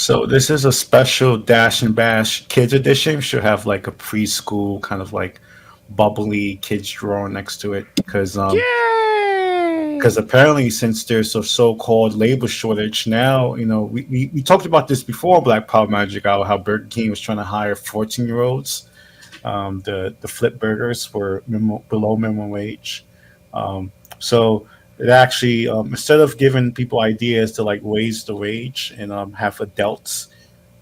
So this is a special Dash and Bash Kids edition. Should have like a preschool kind of like bubbly kids drawing next to it Yay! because apparently since there's a so-called labor shortage now, we talked about this before Black Power Magic Hour, how Burger King was trying to hire 14-year-olds, the flip burgers for below minimum wage. So it actually, instead of giving people ideas to like raise the wage and have adults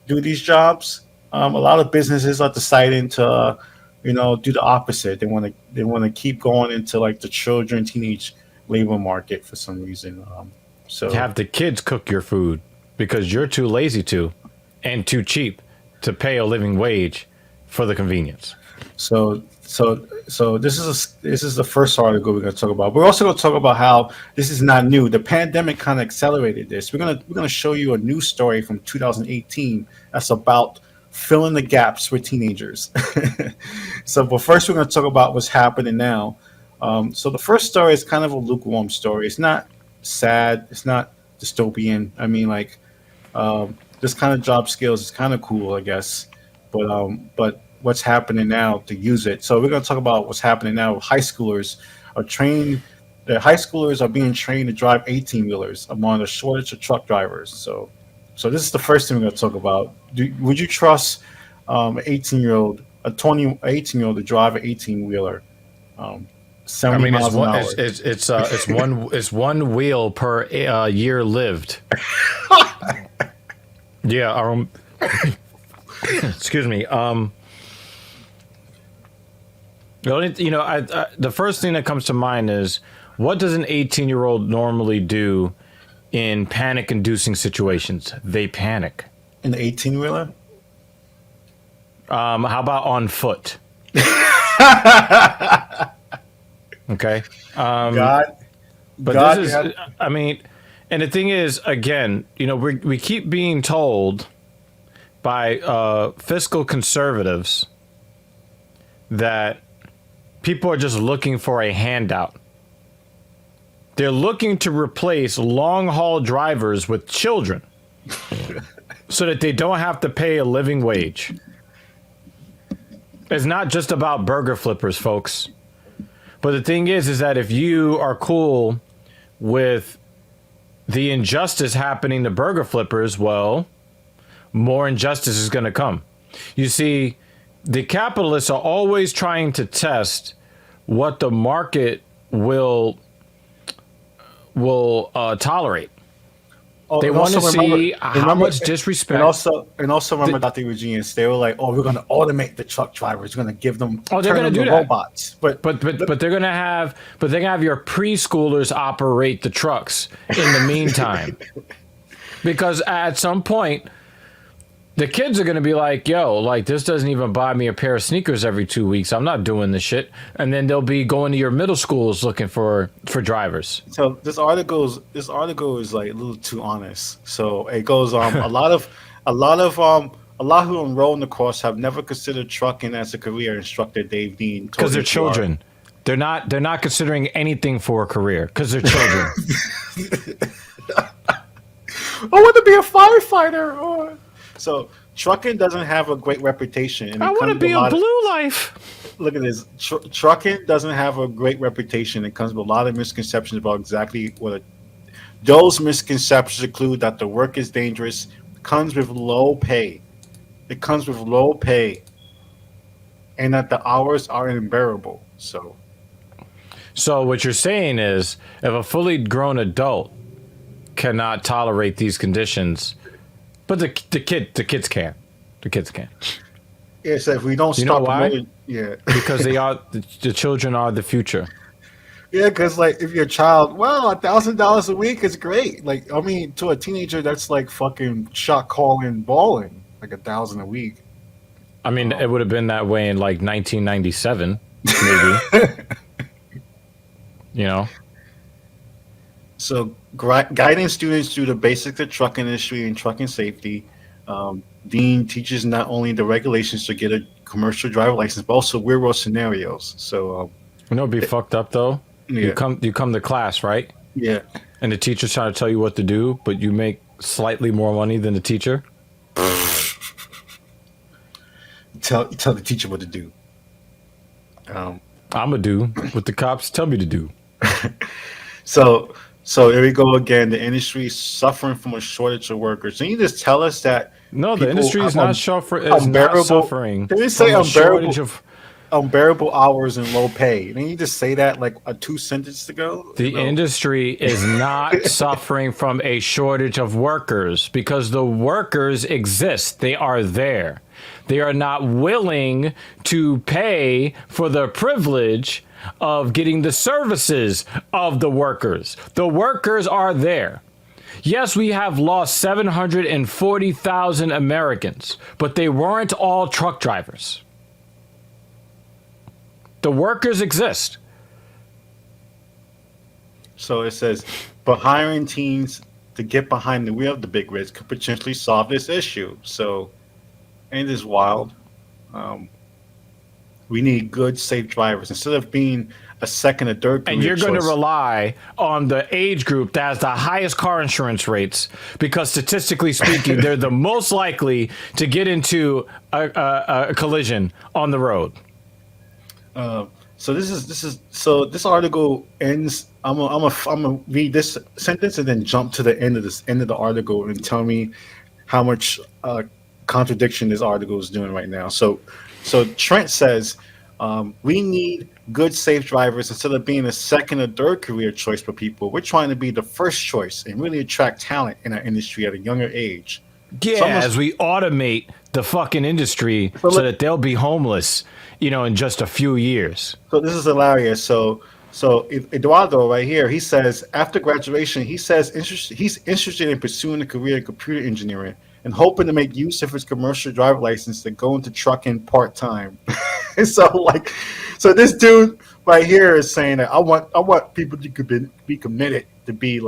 do these jobs, a lot of businesses are deciding to, do the opposite. They want to keep going into like the children, teenage labor market for some reason. So Have the kids cook your food because you're too lazy to, and too cheap to pay a living wage for the convenience. so this is the first article we're going to talk about. We're also going to talk about how this is not new. The pandemic kind of accelerated this. We're gonna show you a news story from 2018 that's about filling the gaps with teenagers. But first we're going to talk about what's happening now. So the first story is kind of a lukewarm story. It's not sad. It's not dystopian. I mean, like this kind of job skills is kind of cool, I guess. But what's happening now to use it? So we're going to talk about what's happening now. High schoolers are trained. The high schoolers are being trained to drive 18-wheelers among a shortage of truck drivers. So this is the first thing we're going to talk about. Would you trust an 18-year-old, a 18-year-old to drive an 18-wheeler? 70 miles an hour. It's one wheel per year lived. Yeah. Excuse me. The first thing that comes to mind is, what does an 18-year-old normally do in panic-inducing situations? They panic. An 18-wheeler? How about on foot? Okay. God. But God, this is, I mean, and the thing is, again, we keep being told by fiscal conservatives that people are just looking for a handout. They're looking to replace long-haul drivers with children so that they don't have to pay a living wage. It's not just about burger flippers, folks. But the thing is that if you are cool with the injustice happening to burger flippers, well, more injustice is going to come. You see, the capitalists are always trying to test what the market will tolerate. They want to see how much disrespect. And also remember, Dr. Eugenius, they were like, "Oh, we're going to automate the truck drivers. We're going to give them. Oh, they're going to do that. Robots." But they're going to have your preschoolers operate the trucks in the meantime, because at some point, the kids are going to be like, "Yo, like this doesn't even buy me a pair of sneakers every 2 weeks. I'm not doing this shit." And then they'll be going to your middle schools looking for drivers. So this article is like a little too honest. So it goes a lot who enroll in the course have never considered trucking as a career. Instructor Dave Dean, because they're children. They're not considering anything for a career because they're children. I want to be a firefighter. So trucking doesn't have a great reputation. And I want to be a blue life. Look at this. Trucking doesn't have a great reputation. It comes with a lot of misconceptions about exactly what those misconceptions include that the work is dangerous, comes with low pay. It comes with low pay. And that the hours are unbearable. So what you're saying is, if a fully grown adult cannot tolerate these conditions, but the kids can. The kids can. Yeah, so if we don't stop promoting, yeah. Because the children are the future. Yeah, because like if you're a child, well, $1,000 a week is great. Like, I mean, to a teenager, that's like fucking shot calling, balling, like $1,000 a week. I mean, it would have been that way in like 1997, maybe. So guiding students through the basics of trucking industry and trucking safety. Dean teaches not only the regulations to get a commercial driver license, but also real world scenarios. So it'd be fucked up though. Yeah. You come to class, right? Yeah. And the teacher's trying to tell you what to do, but you make slightly more money than the teacher. Tell the teacher what to do. I'm gonna do what the cops tell me to do. So here we go again. The industry is suffering from a shortage of workers. Can you just tell us that No, the people industry is have not suffering Did they say from a shortage of. unbearable hours and low pay? Didn't you just say that like a 2 sentences ago? The No. industry is not suffering from a shortage of workers because the workers exist. They are there. They are not willing to pay for the privilege of getting the services of the workers. The workers are there. Yes, we have lost 740,000 Americans, but they weren't all truck drivers. The workers exist. So it says, but hiring teams to get behind the wheel of the big rigs could potentially solve this issue. So, ain't this wild? We need good, safe drivers instead of being a second or third. And you're going to choice. rely on the age group that has the highest car insurance rates because statistically speaking, they're the most likely to get into a collision on the road. So this article ends. I'm gonna read this sentence and then jump to the end of the article and tell me how much contradiction this article is doing right now. So Trent says we need good, safe drivers instead of being a second or third career choice for people. We're trying to be the first choice and really attract talent in our industry at a younger age. Yeah, as we automate the fucking industry so that they'll be homeless, in just a few years. So this is hilarious. So Eduardo right here, he says after graduation, he's interested in pursuing a career in computer engineering and hoping to make use of his commercial driver license to go into trucking part time. So this dude right here is saying that I want people to be committed to be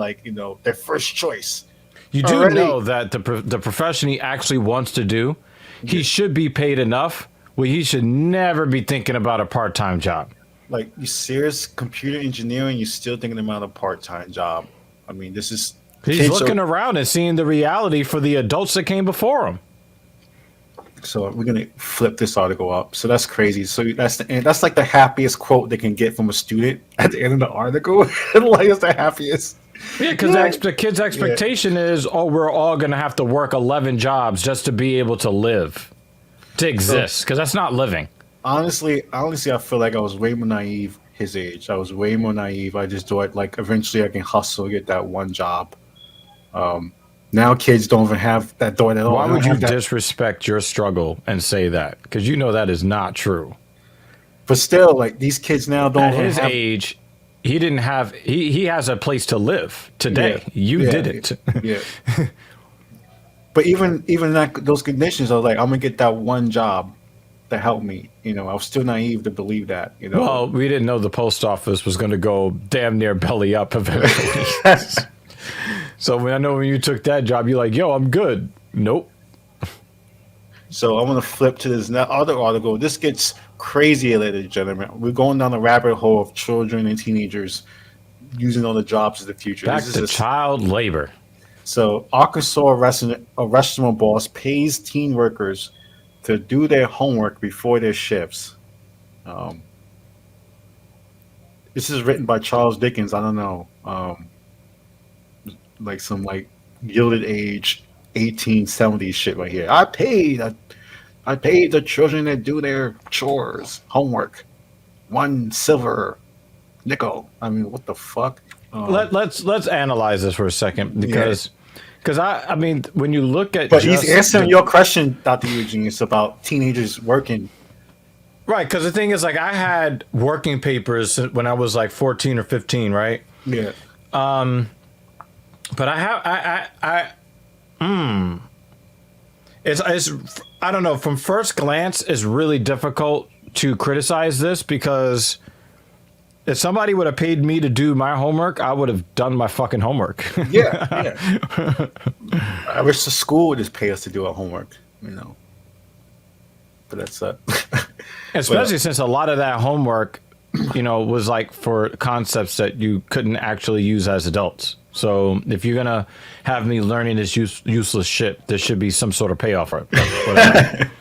their first choice. You do know that the profession he actually wants to do, he should be paid enough. Well, he should never be thinking about a part-time job. Like, you serious? Computer engineering, you're still thinking about a part-time job. I mean, this is... He's looking around and seeing the reality for the adults that came before him. So we're going to flip this article up. So that's crazy. So that's the end. That's like the happiest quote they can get from a student at the end of the article. Like, it's the happiest. Yeah, because the kid's expectation is, we're all going to have to work 11 jobs just to be able to live. To exist, because that's not living. Honestly, I feel like I was way more naive his age. I was way more naive. I just thought eventually I can hustle, get that one job. Now kids don't even have that thought at all. Why would you disrespect your struggle and say that? Because that is not true. But still, these kids now don't. At his age, he didn't have. He has a place to live today. You didn't. Yeah. But even those conditions, I was like, I'm gonna get that one job to help me. I was still naive to believe that. Well, we didn't know the post office was going to go damn near belly up eventually. So when you took that job, you're like, yo, I'm good. Nope. So I'm gonna flip to this other article. This gets crazy, ladies and gentlemen. We're going down the rabbit hole of children and teenagers using all the jobs of the future. Back to child labor. So, Arkansas restaurant boss pays teen workers to do their homework before their shifts. This is written by Charles Dickens. I don't know, some Gilded Age 1870s shit right here. I paid the children that do their chores, homework, 1 silver nickel. I mean, what the fuck? Let's analyze this for a second because I mean when you look at he's answering your question, Dr. Eugene. It's about teenagers working. Right, because the thing is, I had working papers when I was 14 or 15, right? Yeah. But it's I don't know. From first glance, it's really difficult to criticize this because if somebody would have paid me to do my homework, I would have done my fucking homework. Yeah. I wish the school would just pay us to do our homework, But that's especially since a lot of that homework, was for concepts that you couldn't actually use as adults. So if you're gonna have me learning this useless shit, there should be some sort of payoff for it. Whatever.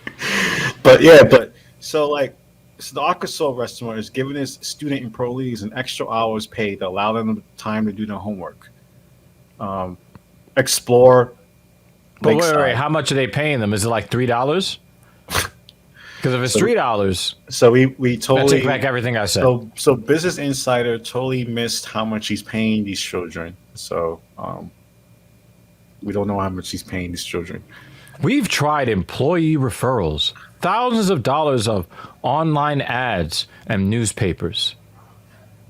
But yeah, but so like, so the Arkansas restaurant is giving its student employees an extra hours pay to allow them time to do their homework, um, explore But wait, lakeside. how much are they paying them? Is it like $3? Because if it's So $3, so we I take totally back everything I said. so Business Insider totally missed how much he's paying these children. So we don't know how much he's paying these children. We've tried employee referrals, thousands of dollars of online ads and newspapers,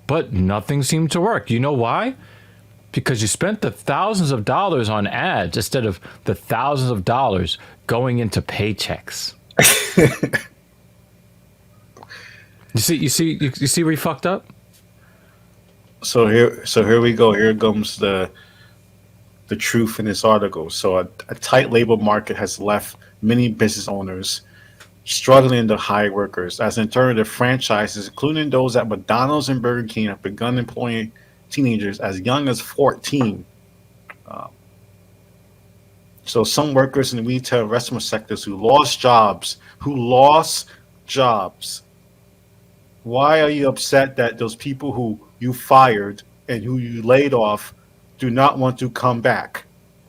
but nothing seemed to work. You know why? Because you spent the thousands of dollars on ads instead of the thousands of dollars going into paychecks. You see where you fucked up? So here we go. Here comes the truth in this article. So a tight labor market has left many business owners struggling to hire workers, as alternative franchises, including those at McDonald's and Burger King, have begun employing teenagers as young as 14. Um, so some workers in the retail restaurant sectors who lost jobs. Why are you upset that those people who you fired and who you laid off do not want to come back,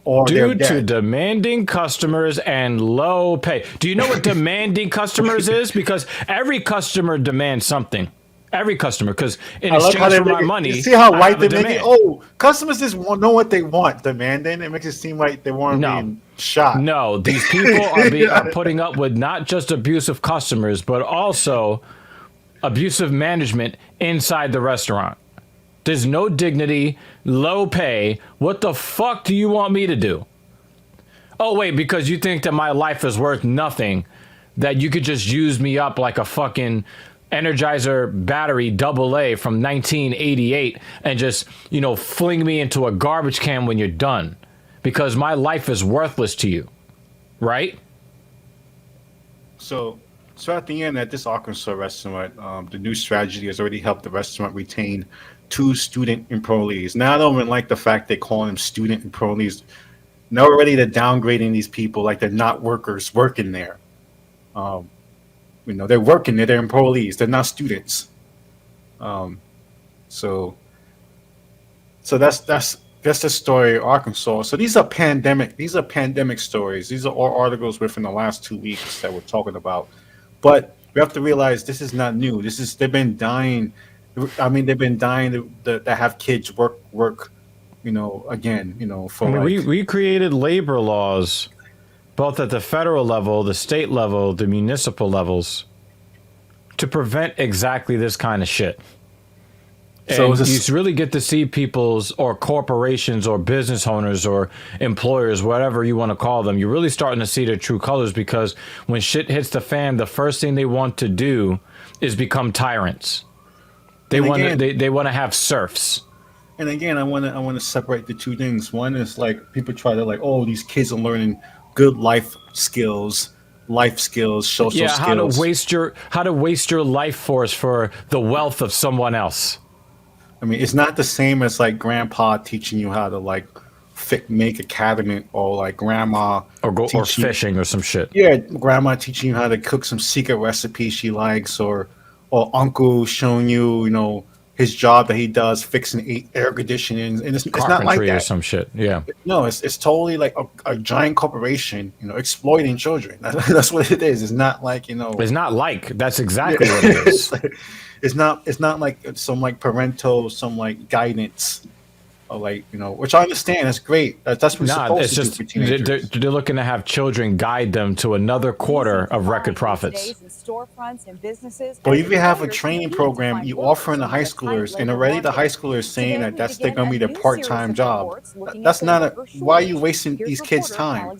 or they're Due to dead? demanding customers and low pay. Do you know what demanding customers is? Because every customer demands something. Every customer, because in I like how exchange they for make my it. money, You see how I white have a they make it? demand. Oh, customers just know what they want. Demanding it makes it seem like they weren't No, being shot. no, these people are putting up with not just abusive customers, but also abusive management inside the restaurant. There's no dignity, low pay. What the fuck do you want me to do? Oh, wait, because you think that my life is worth nothing, that you could just use me up like a fucking Energizer battery AA from 1988 and just, fling me into a garbage can when you're done because my life is worthless to you, right? So at the end, at this Arkansas restaurant, the new strategy has already helped the restaurant retain two student employees. Now I don't even like the fact they call them student employees. Now already they're downgrading these people like they're not workers working there. Um, they're working there, they're employees, they're not students. Um, so so that's the story of Arkansas. So these are pandemic stories. These are all articles within the last 2 weeks that we're talking about. But we have to realize this is not new. They've been dying. I mean, they've been dying to have kids work. Again. I For mean, we, like. we created labor laws both at the federal level, the state level, the municipal levels to prevent exactly this kind of shit. So And is this, you really get to see people's or corporations or business owners or employers, whatever you want to call them. You're really starting to see their true colors because when shit hits the fan, the first thing they want to do is become tyrants. They and want to again, they want to have serfs. I want to separate the two things. One is like people try to like, oh, these kids are learning good life skills, social Yeah, skills. how to waste your life force for the wealth of someone else. I mean, it's not the same as like grandpa teaching you how to like make a cabinet, or like grandma Or teaching fishing or some shit. yeah, grandma teaching you how to cook some secret recipe she likes, or uncle showing you, his job that he does fixing air conditioning, and it's not like Carpentry or that. some shit. Yeah. No, it's totally like a giant corporation, exploiting children. That's what it is. It's not like It's not like that's yeah, exactly what it is. it's not like some like parental, some like guidance, or like, which I understand. That's great. That's what we're Nah, supposed it's to do just for they're, teenagers. they're looking to have children guide them to another quarter of record profits. But if you have a training program you offer in the high schoolers, and already the high schoolers saying that that's they're going to be their part-time job, that's not a. Why are you wasting these kids' time?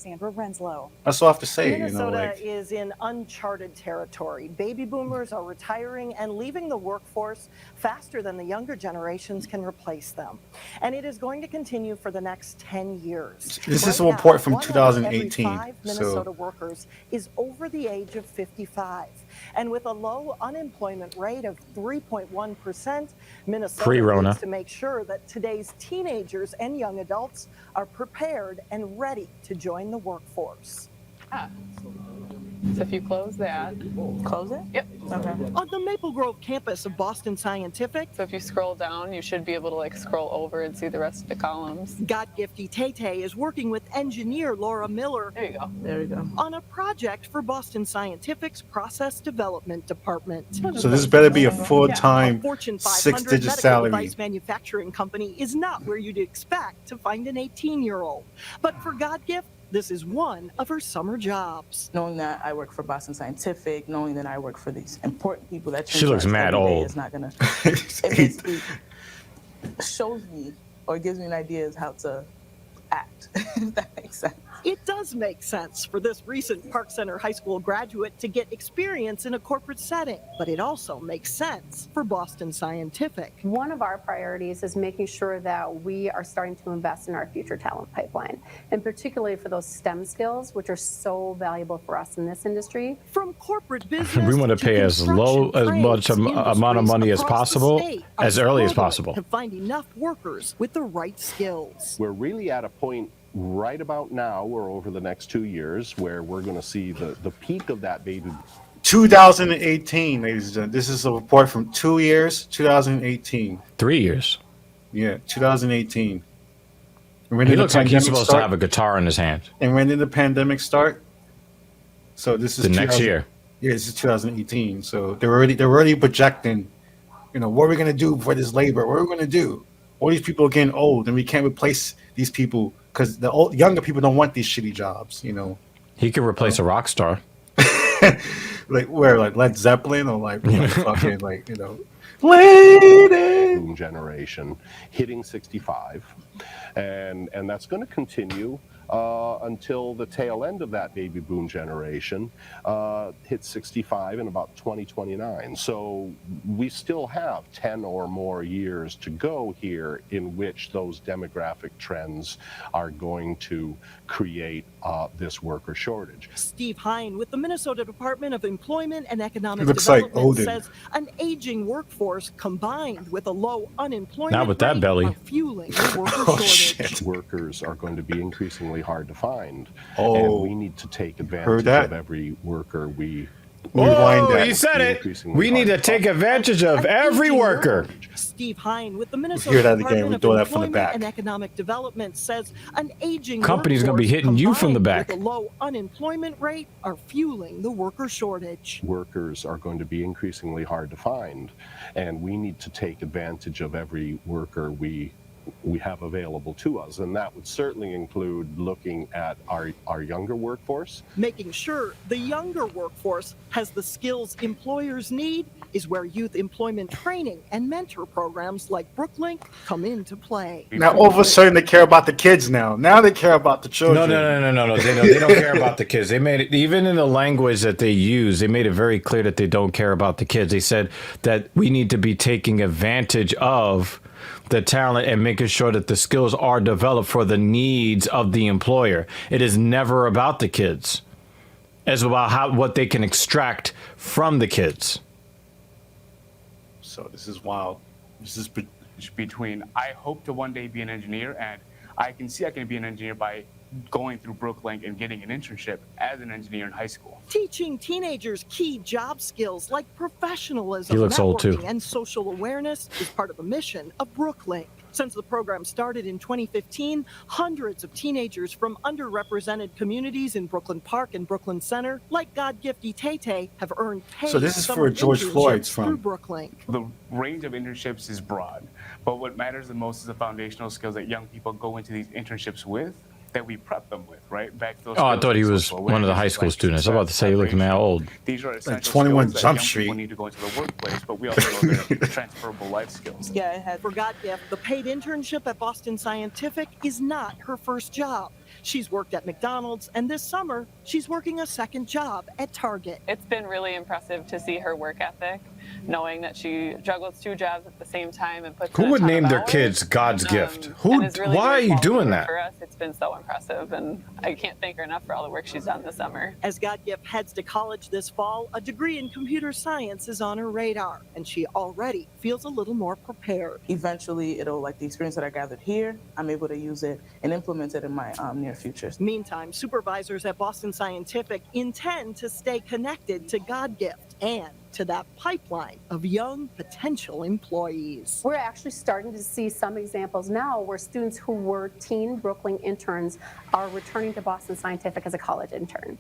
That's all I have to say. Minnesota Like, is in uncharted territory. Baby boomers are retiring and leaving the workforce faster than the younger generations can replace them. And and it is going to continue for the next 10 years. This is a Right report now, from one out of every 2018. 5 Minnesota workers is over the age of 55. And with a low unemployment rate of 3.1%, Minnesota Pre-Rona. needs to make sure that today's teenagers and young adults are prepared and ready to join the workforce. So if you close that, Close it? yep. Okay. On the Maple Grove campus of Boston Scientific, So if you scroll down, you should be able to like scroll over and see the rest of the columns. God-Gifty Tay is working with engineer Laura Miller There you go. There we go. on a project for Boston Scientific's Process Development Department. So this better be a A full-time Fortune 500 six-digit medical salary. device manufacturing company is not where you'd expect to find an 18-year-old. But for God-Gift, this is one of her summer jobs. Knowing that I work for Boston Scientific, knowing that I work for these important people that She looks mad old. is not gonna. It basically shows me or gives me an idea of how to act. If that makes sense. It does make sense for this recent Park Center High School graduate to get experience in a corporate setting, but it also makes sense for Boston Scientific. One of our priorities is making sure that we are starting to invest in our future talent pipeline, and particularly for those STEM skills, which are so valuable for us in this industry. From corporate business, We want to pay as low, as construction, much trades, amount of money as across the possible, state as are early as struggling possible. to find enough workers with the right skills. We're really at a point right about now, or over the next 2 years, where we're going to see the peak of that baby. 2018, ladies and gentlemen. This is a report from 2 years, 2018. 3 years. Yeah, 2018. And when He did the looks like he's pandemic supposed start? to have a guitar in his hand. And when did the pandemic start? So this is The next 2000 year. Yeah, this is 2018. So they're already projecting, what are we gonna do for this labor? What are we gonna do? All these people are getting old, and we can't replace these people because the younger people don't want these shitty jobs. He could replace a rock star. Like where, like Led Zeppelin, or like fucking lady. Boom generation hitting 65, and that's going to continue until the tail end of that baby boom generation hits 65 in about 2029. So we still have 10 or more years to go here in which those demographic trends are going to create this worker shortage. Steve Hine with the Minnesota Department of Employment and Economic He looks like Development Odin. says an aging workforce combined with a low unemployment Not with that rate belly. are fueling the worker Oh, shortage. shit. Workers are going to be increasingly hard to find, Oh, and we need to take advantage that? of every worker we rewind Oh, that. he said it. Increasingly We need to hard to take find. advantage of An every aging worker. Steve Hine with the Minnesota hear that again. Department We of throw that from the Employment back. and Economic Development says an aging Company's gonna be workforce hitting you from the combined back. with a low unemployment rate are fueling the worker shortage. Workers are going to be increasingly hard to find, and we need to take advantage of every worker we have available to us, and that would certainly include looking at our younger workforce. Making sure the younger workforce has the skills employers need is where youth employment training and mentor programs like Brooklink come into play. Now all of a sudden they care about the kids now. Now they care about the No, children. no. They don't care about the kids. They made it, even in the language that they use, they made it very clear that they don't care about the kids. They said that we need to be taking advantage of the talent and making sure that the skills are developed for the needs of the employer. It is never about the kids. It's about what they can extract from the kids. So this is wild. This is Between I hope to one day be an engineer, and I can see I can be an engineer by going through Brooklink and getting an internship as an engineer in high school. Teaching teenagers key job skills like professionalism, He looks old, too. networking, and social awareness is part of the mission of Brooklink. Since the program started in 2015, hundreds of teenagers from underrepresented communities in Brooklyn Park and Brooklyn Center, like God-Gifty Tay, have earned paid So this is summer where George internships Floyd's from. through Brooklink. The range of internships is broad, but what matters the most is the foundational skills that young people go into these internships with, that we prep them with, right? Back to those Oh, I skills thought he like was social one of the awareness, high school like students. I'm about to say you look mad old. These are essential 21 skills that Jump young Street. people need to go into the workplace, but we also know they're transferable life skills. Yeah, it had. For God-Gift, the paid internship at Boston Scientific is not her first job. She's worked at McDonald's, and this summer, she's working a second job at Target. It's been really impressive to see her work ethic. knowing that she juggles 2 jobs at the same time and puts Who in a would ton name of their hours, kids God's gift? and is really Why are very you doing qualified that? for us. It's been so impressive, and I can't thank her enough for all the work she's done this summer. As Godgift heads to college this fall, a degree in computer science is on her radar, and she already feels a little more prepared. Eventually, it'll, like the experience that I gathered here, I'm able to use it and implement it in my near future. Meantime, supervisors at Boston Scientific intend to stay connected to Godgift and to that pipeline of young potential employees. We're actually starting to see some examples now where students who were teen Brooklyn interns are returning to Boston Scientific as a college intern.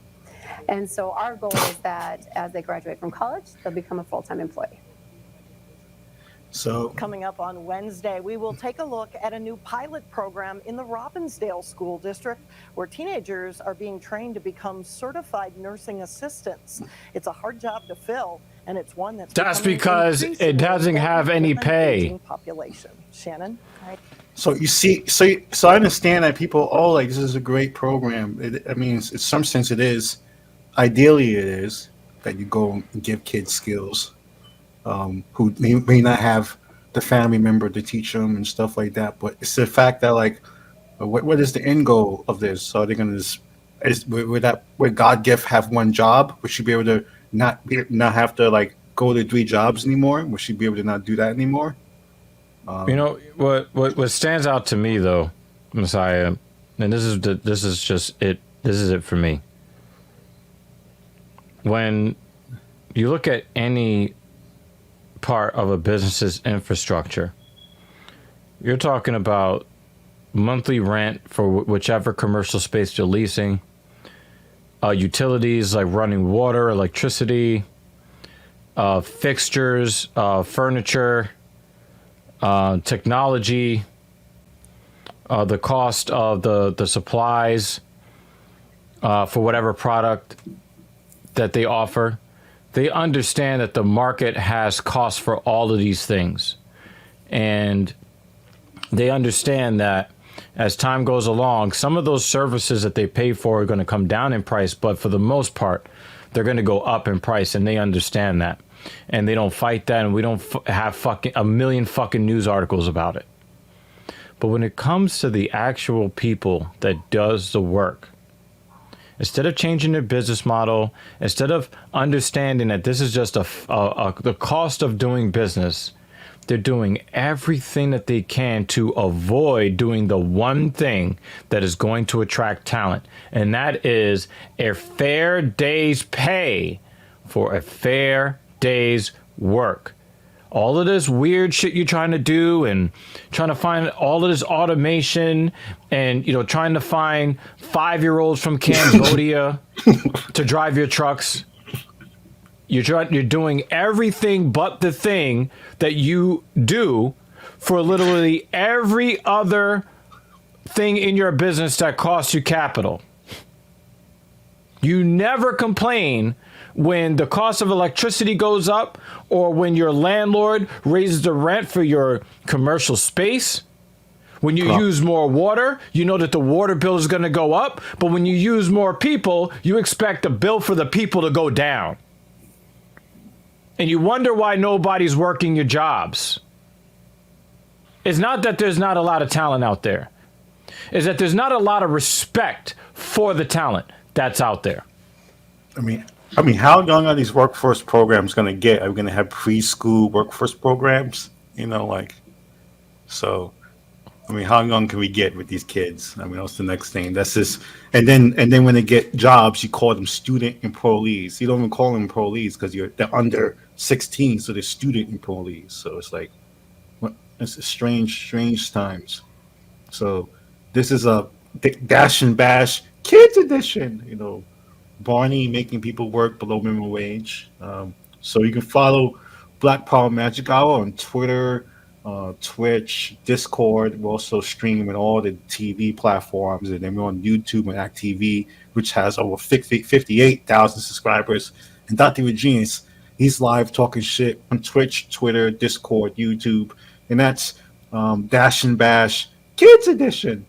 And so our goal is that as they graduate from college, they'll become a full-time employee. So Coming up on Wednesday, we will take a look at a new pilot program in the Robbinsdale School District where teenagers are being trained to become certified nursing assistants. It's a hard job to fill, and it's one that's becoming because it increasingly doesn't have important any with an pay. aging population. Shannon? So you see, so I understand that people, oh, like this is a great program. I mean, in some sense, it is. Ideally, it is that you go and give kids skills who may not have the family member to teach them and stuff like that. But it's the fact that like, what is the end goal of this? So they're gonna would God gift have one job? Would she be able to not have to like go to 3 jobs anymore? Would she be able to not do that anymore? You know what stands out to me though, Messiah, and this is it for me. When you look at any part of a business's infrastructure, you're talking about monthly rent for whichever commercial space you're leasing, utilities like running water, electricity, fixtures, furniture, technology, the cost of the supplies for whatever product that they offer. They understand that the market has costs for all of these things. And they understand that as time goes along, some of those services that they pay for are going to come down in price, but for the most part, they're going to go up in price, and they understand that. And they don't fight that, and we don't have a million fucking news articles about it. But when it comes to the actual people that does the work, instead of changing their business model, instead of understanding that this is just the cost of doing business, they're doing everything that they can to avoid doing the one thing that is going to attract talent. And that is a fair day's pay for a fair day's work. All of this weird shit you're trying to do and trying to find all of this automation and, trying to find 5-year-olds from Cambodia to drive your trucks. You're doing everything but the thing that you do for literally every other thing in your business that costs you capital. You never complain when the cost of electricity goes up or when your landlord raises the rent for your commercial space. When you use more water, you know that the water bill is going to go up. But when you use more people, you expect the bill for the people to go down. And you wonder why nobody's working your jobs. It's not that there's not a lot of talent out there. It's that there's not a lot of respect for the talent that's out there. I mean, how young are these workforce programs going to get? Are we going to have preschool workforce programs? So, how young can we get with these kids? That's the next thing. That's just, and then when they get jobs, you call them student employees. You don't even call them employees because they're under 16, so they're student employees. So it's like, it's strange times. So this is a dash and bash kids edition. Barney making people work below minimum wage. So you can follow Black Power Magic Hour on Twitter, Twitch, Discord. We're also streaming on all the TV platforms, and then we're on YouTube and act.tv, which has over 58,000 subscribers. And Dr. Regis, he's live talking shit on Twitch, Twitter, Discord, YouTube, and that's Dash and Bash Kids Edition.